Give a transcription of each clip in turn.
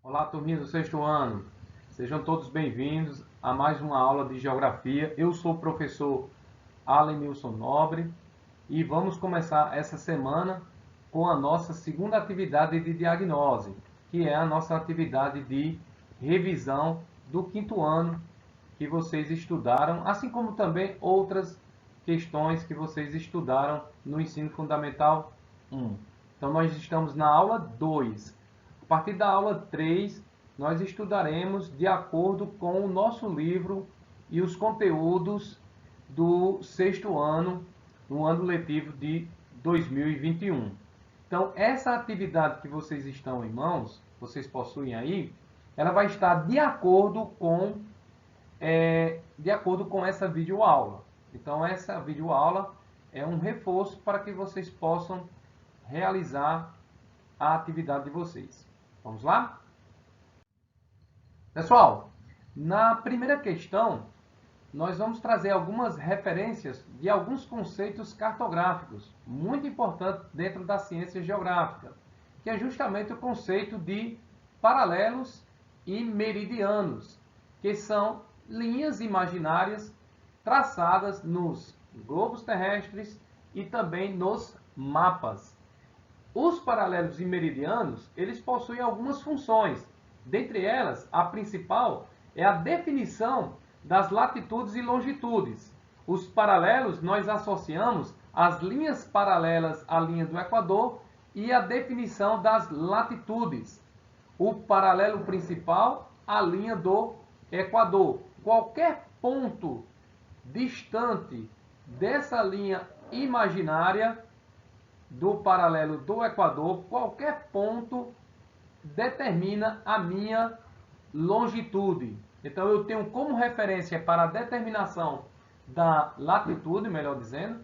Olá, turminha do sexto ano. Sejam todos bem-vindos a mais uma aula de Geografia. Eu sou o professor Alenilson Nobre e vamos começar essa semana com a nossa segunda atividade de diagnose, que é a nossa atividade de revisão do quinto ano que vocês estudaram, assim como também outras questões que vocês estudaram no ensino fundamental 1. Então, nós estamos na aula 2. A partir da aula 3, nós estudaremos de acordo com o nosso livro e os conteúdos do sexto ano, no ano letivo de 2021. Então, essa atividade que vocês estão em mãos, vocês possuem aí, ela vai estar de acordo com essa videoaula. Então, essa videoaula é um reforço para que vocês possam realizar a atividade de vocês. Vamos lá? Pessoal, na primeira questão, nós vamos trazer algumas referências de alguns conceitos cartográficos, muito importantes dentro da ciência geográfica, que é justamente o conceito de paralelos e meridianos, que são linhas imaginárias traçadas nos globos terrestres e também nos mapas. Os paralelos e meridianos, eles possuem algumas funções. Dentre elas, a principal é a definição das latitudes e longitudes. Os paralelos nós associamos as linhas paralelas à linha do Equador e a definição das latitudes. O paralelo principal à linha do Equador. Qualquer ponto distante dessa linha imaginária do paralelo do Equador, qualquer ponto determina a minha longitude. Então eu tenho como referência para a determinação da latitude, melhor dizendo,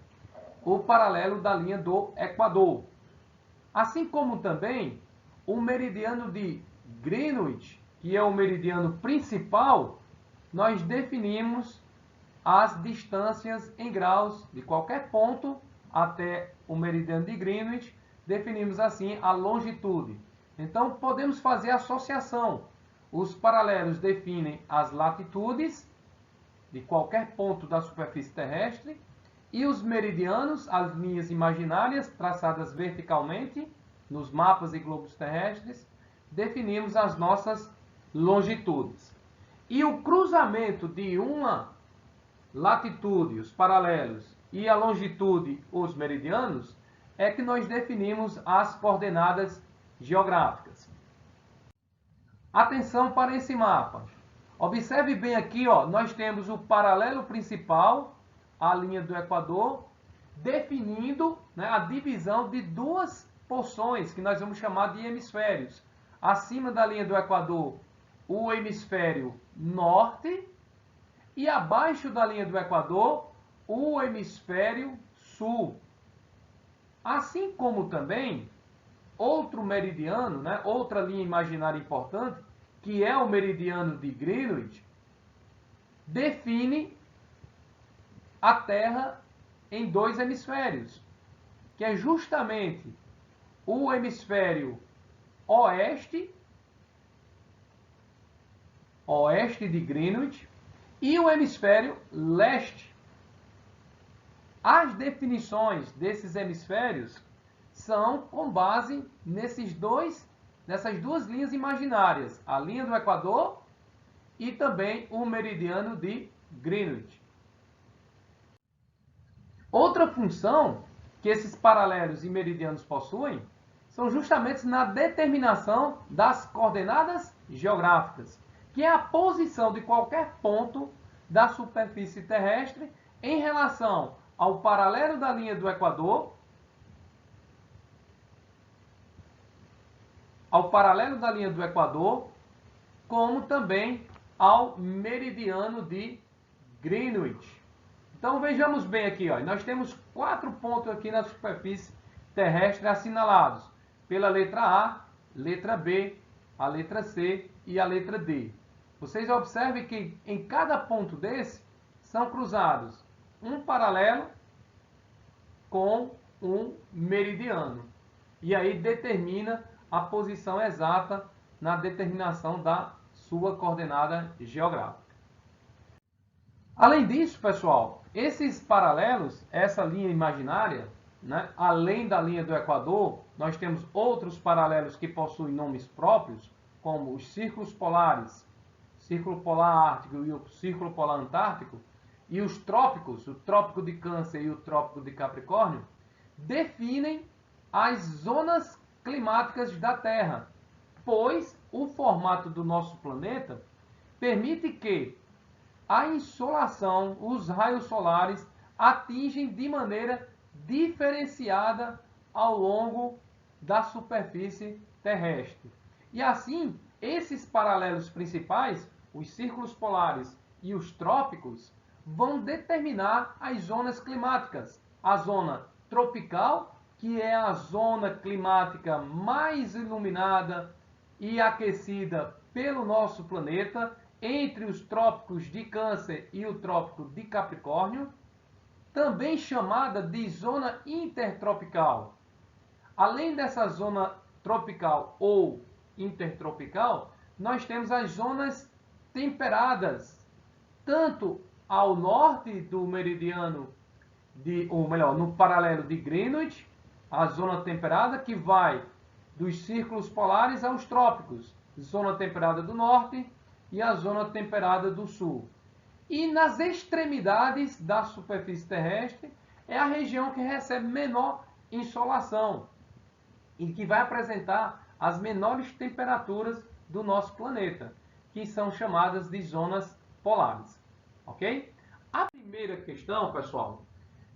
o paralelo da linha do Equador. Assim como também o meridiano de Greenwich, que é o meridiano principal, nós definimos as distâncias em graus de qualquer ponto até o meridiano de Greenwich, definimos assim a longitude. Então podemos fazer associação. Os paralelos definem as latitudes de qualquer ponto da superfície terrestre e os meridianos, as linhas imaginárias traçadas verticalmente nos mapas e globos terrestres, definimos as nossas longitudes. E o cruzamento de uma latitude, os paralelos, e a longitude, os meridianos, é que nós definimos as coordenadas geográficas. Atenção para esse mapa. Observe bem aqui, ó, nós temos o paralelo principal, a linha do Equador, definindo, né, a divisão de duas porções, que nós vamos chamar de hemisférios. Acima da linha do Equador, o hemisfério norte, e abaixo da linha do Equador, o hemisfério sul. Assim como também outro meridiano, né, outra linha imaginária importante, que é o meridiano de Greenwich, define a Terra em dois hemisférios, que é justamente o hemisfério oeste de Greenwich, e o hemisfério leste. As definições desses hemisférios são com base nessas duas linhas imaginárias, a linha do Equador e também o meridiano de Greenwich. Outra função que esses paralelos e meridianos possuem são justamente na determinação das coordenadas geográficas, que é a posição de qualquer ponto da superfície terrestre em relação ao paralelo da linha do Equador, como também ao meridiano de Greenwich. Então vejamos bem aqui, ó, nós temos 4 pontos aqui na superfície terrestre assinalados pela letra A, letra B, a letra C e a letra D. Vocês observem que em cada ponto desse são cruzados um paralelo com um meridiano. E aí determina a posição exata na determinação da sua coordenada geográfica. Além disso, pessoal, esses paralelos, essa linha imaginária, né, além da linha do Equador, nós temos outros paralelos que possuem nomes próprios, como os círculos polares, Círculo Polar Ártico e o Círculo Polar Antártico, e os trópicos, o Trópico de Câncer e o Trópico de Capricórnio, definem as zonas climáticas da Terra, pois o formato do nosso planeta permite que a insolação, os raios solares, atingem de maneira diferenciada ao longo da superfície terrestre. E assim, esses paralelos principais, os círculos polares e os trópicos, vão determinar as zonas climáticas. A zona tropical, que é a zona climática mais iluminada e aquecida pelo nosso planeta, entre os trópicos de Câncer e o Trópico de Capricórnio, também chamada de zona intertropical. Além dessa zona tropical ou intertropical, nós temos as zonas temperadas, tanto ao norte do meridiano, ou melhor, no paralelo de Greenwich, a zona temperada que vai dos círculos polares aos trópicos, zona temperada do norte e a zona temperada do sul. E nas extremidades da superfície terrestre é a região que recebe menor insolação e que vai apresentar as menores temperaturas do nosso planeta, que são chamadas de zonas polares. Ok? A primeira questão, pessoal,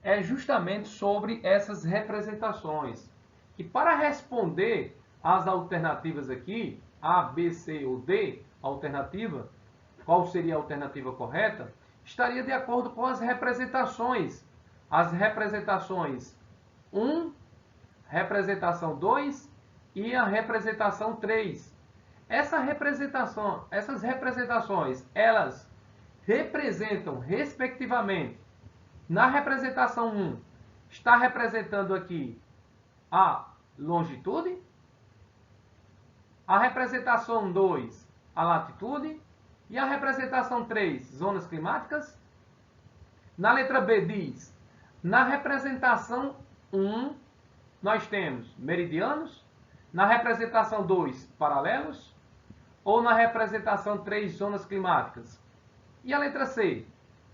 é justamente sobre essas representações. Que para responder às alternativas aqui, A, B, C ou D, alternativa, qual seria a alternativa correta, estaria de acordo com as representações. As representações 1, representação 2 e a representação 3. Essas representações, elas representam, respectivamente, na representação 1, está representando aqui a longitude, a representação 2, a latitude, e a representação 3, zonas climáticas. Na letra B diz, na representação 1, nós temos meridianos, na representação 2, paralelos, ou na representação 3, zonas climáticas. E a letra C,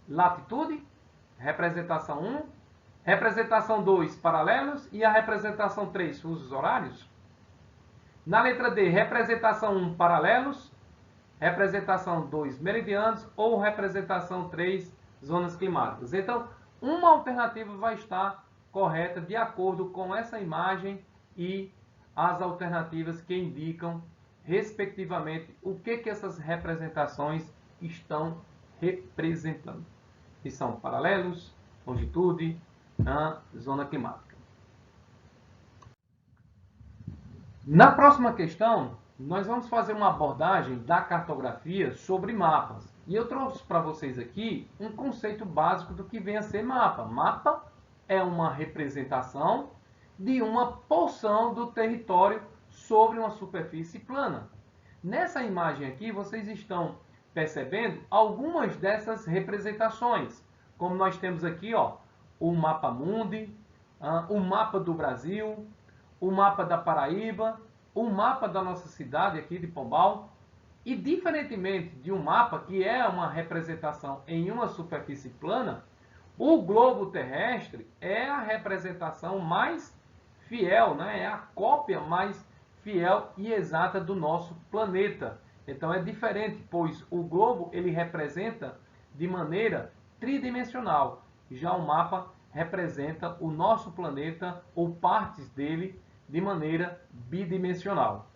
latitude, representação 1, representação 2, paralelos, e a representação 3, fusos horários. Na letra D, representação 1, paralelos, representação 2, meridianos, ou representação 3, zonas climáticas. Então, uma alternativa vai estar correta de acordo com essa imagem e as alternativas que indicam, respectivamente, o que essas representações estão representando. Que são paralelos, longitude, zona climática. Na próxima questão, nós vamos fazer uma abordagem da cartografia sobre mapas. E eu trouxe para vocês aqui um conceito básico do que vem a ser mapa. Mapa é uma representação de uma porção do território sobre uma superfície plana. Nessa imagem aqui, vocês estão percebendo algumas dessas representações. Como nós temos aqui, ó, o mapa mundi, o mapa do Brasil, o mapa da Paraíba, o mapa da nossa cidade aqui de Pombal. E diferentemente de um mapa, que é uma representação em uma superfície plana, o globo terrestre é a representação mais fiel, né? É a cópia mais fiel e exata do nosso planeta. Então é diferente, pois o globo ele representa de maneira tridimensional. Já o mapa representa o nosso planeta ou partes dele de maneira bidimensional.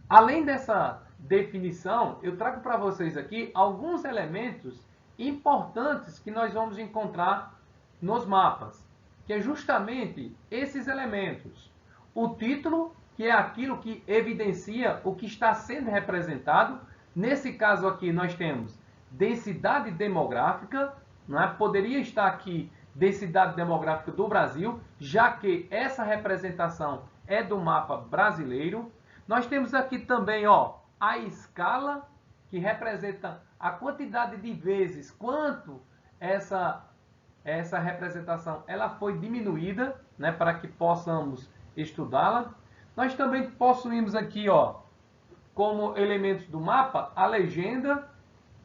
Além dessa definição, eu trago para vocês aqui alguns elementos importantes que nós vamos encontrar nos mapas, que é justamente esses elementos. O título, que é aquilo que evidencia o que está sendo representado. Nesse caso aqui nós temos densidade demográfica, não é? Poderia estar aqui densidade demográfica do Brasil, já que essa representação é do mapa brasileiro. Nós temos aqui também, ó, a escala, que representa a quantidade de vezes quanto essa representação ela foi diminuída, né, para que possamos estudá-la. Nós também possuímos aqui, ó, como elementos do mapa, a legenda,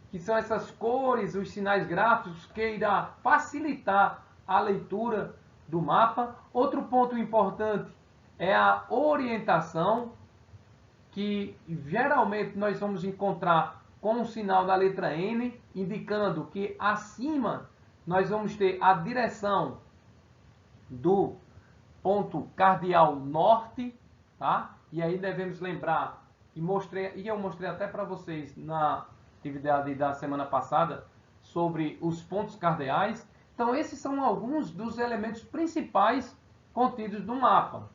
que são essas cores, os sinais gráficos que irá facilitar a leitura do mapa. Outro ponto importante é a orientação, que geralmente nós vamos encontrar com o sinal da letra N, indicando que acima nós vamos ter a direção do ponto cardeal norte, tá? E aí devemos lembrar, e eu mostrei até para vocês na atividade da semana passada, sobre os pontos cardeais. Então esses são alguns dos elementos principais contidos no mapa.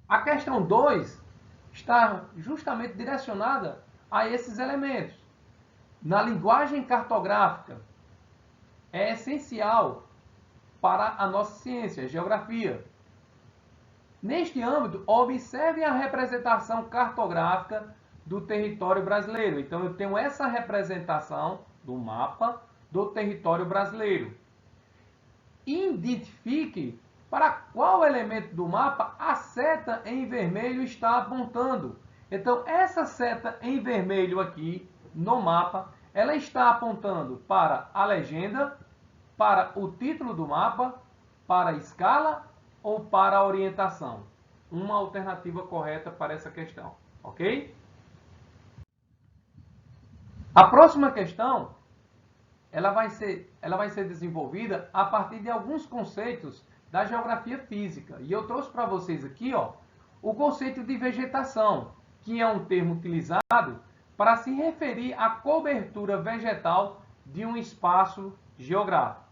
A questão 2 está justamente direcionada a esses elementos. Na linguagem cartográfica, é essencial para a nossa ciência, a geografia. Neste âmbito, observe a representação cartográfica do território brasileiro. Então, eu tenho essa representação do mapa do território brasileiro. Identifique para qual elemento do mapa a seta em vermelho está apontando. Então, essa seta em vermelho aqui no mapa, ela está apontando para a legenda, para o título do mapa, para a escala ou para a orientação. Uma alternativa correta para essa questão, ok? A próxima questão, ela vai ser desenvolvida a partir de alguns conceitos da geografia física. E eu trouxe para vocês aqui, ó, o conceito de vegetação, que é um termo utilizado para se referir à cobertura vegetal de um espaço geográfico.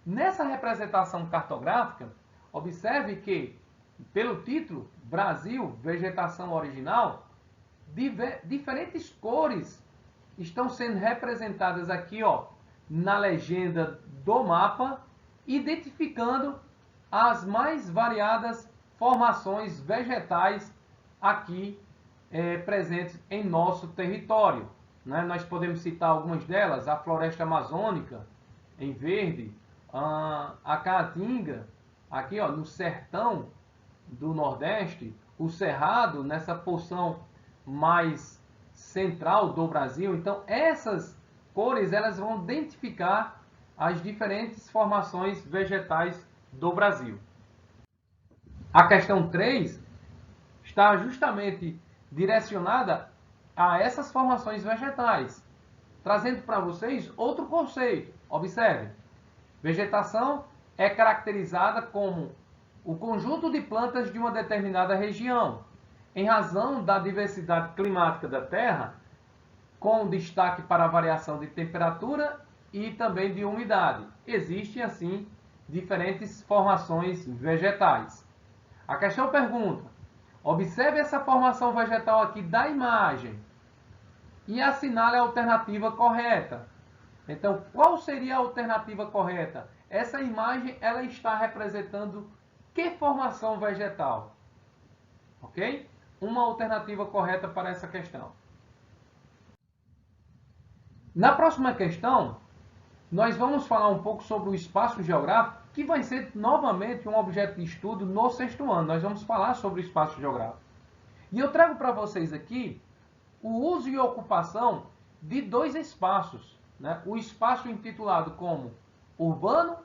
Nessa representação cartográfica, observe que, pelo título, Brasil, vegetação original, diferentes cores estão sendo representadas aqui, ó, na legenda do mapa, identificando as mais variadas formações vegetais aqui presentes em nosso território, né? Nós podemos citar algumas delas: a floresta amazônica em verde, a caatinga aqui, ó, no sertão do Nordeste, o cerrado nessa porção mais central do Brasil. Então essas cores elas vão identificar as diferentes formações vegetais do Brasil. A questão 3 está justamente direcionada a essas formações vegetais, trazendo para vocês outro conceito. Observe, vegetação é caracterizada como o conjunto de plantas de uma determinada região, em razão da diversidade climática da Terra, com destaque para a variação de temperatura e também de umidade. Existem, assim, diferentes formações vegetais. A questão pergunta: observe essa formação vegetal aqui da imagem e assinale a alternativa correta. Então, qual seria a alternativa correta? Essa imagem ela está representando que formação vegetal? Ok? Uma alternativa correta para essa questão. Na próxima questão, nós vamos falar um pouco sobre o espaço geográfico, que vai ser novamente um objeto de estudo no 6º ano. Nós vamos falar sobre o espaço geográfico. E eu trago para vocês aqui o uso e ocupação de dois espaços, né? O espaço intitulado como urbano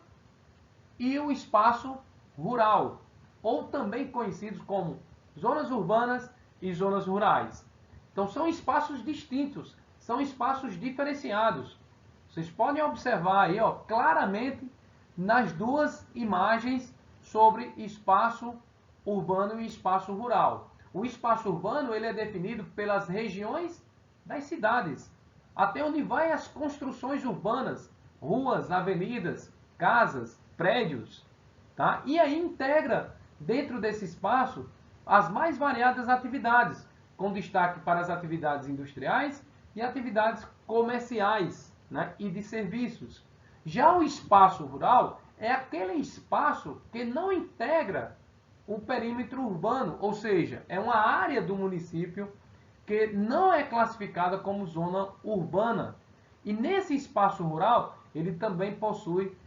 e o espaço rural, ou também conhecidos como zonas urbanas e zonas rurais. Então são espaços distintos, são espaços diferenciados. Vocês podem observar aí, ó, claramente nas duas imagens sobre espaço urbano e espaço rural. O espaço urbano ele é definido pelas regiões das cidades, até onde vai as construções urbanas, ruas, avenidas, casas, prédios, tá? E aí integra dentro desse espaço as mais variadas atividades, com destaque para as atividades industriais e atividades comerciais, né, e de serviços. Já o espaço rural é aquele espaço que não integra o perímetro urbano, ou seja, é uma área do município que não é classificada como zona urbana. E nesse espaço rural, ele também possui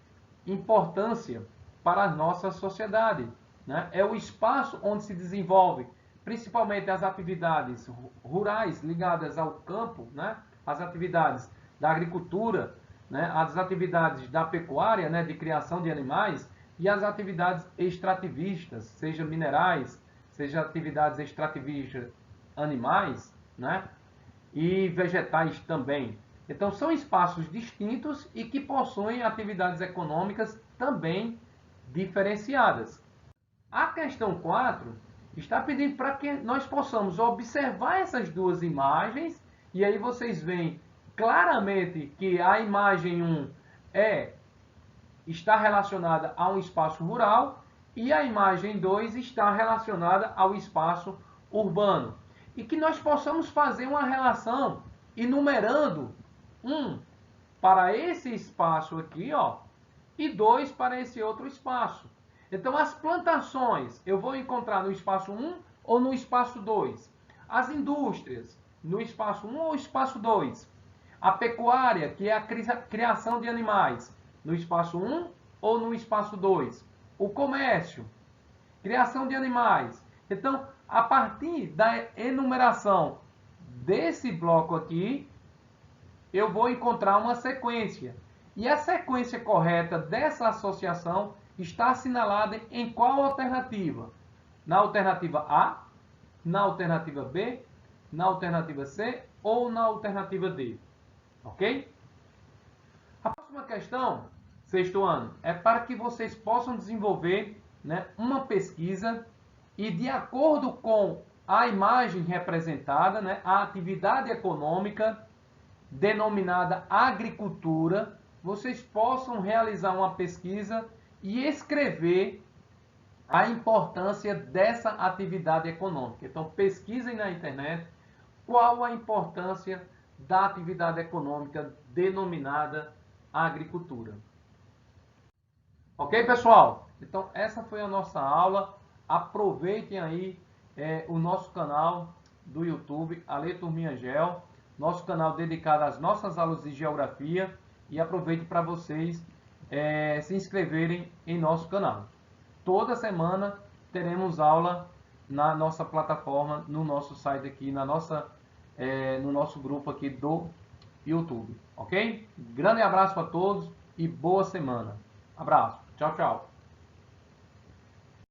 importância para a nossa sociedade, né? É o espaço onde se desenvolve principalmente as atividades rurais ligadas ao campo, né? As atividades da agricultura, né? As atividades da pecuária, né? De criação de animais, e as atividades extrativistas, seja minerais, seja atividades extrativistas animais, né? E vegetais também. Então, são espaços distintos e que possuem atividades econômicas também diferenciadas. A questão 4 está pedindo para que nós possamos observar essas duas imagens, e aí vocês veem claramente que a imagem 1 está relacionada a um espaço rural e a imagem 2 está relacionada ao espaço urbano. E que nós possamos fazer uma relação enumerando 1 para esse espaço aqui, ó, e 2 para esse outro espaço. Então, as plantações eu vou encontrar no espaço 1 ou no espaço 2? As indústrias, no espaço 1 ou espaço 2? A pecuária, que é a criação de animais, no espaço 1 ou no espaço 2? O comércio, criação de animais. Então, a partir da enumeração desse bloco aqui, eu vou encontrar uma sequência. E a sequência correta dessa associação está assinalada em qual alternativa? Na alternativa A, na alternativa B, na alternativa C ou na alternativa D. Ok? A próxima questão, sexto ano, é para que vocês possam desenvolver, né, uma pesquisa e, de acordo com a imagem representada, né, a atividade econômica denominada agricultura, vocês possam realizar uma pesquisa e escrever a importância dessa atividade econômica. Então, pesquisem na internet qual a importância da atividade econômica denominada agricultura. Ok, pessoal? Então, essa foi a nossa aula. Aproveitem aí o nosso canal do YouTube, Ale Turminha Geo, nosso canal dedicado às nossas aulas de geografia, e aproveite para vocês se inscreverem em nosso canal. Toda semana teremos aula na nossa plataforma, no nosso site aqui, no nosso grupo aqui do YouTube, ok? Grande abraço a todos e boa semana. Abraço. Tchau, tchau.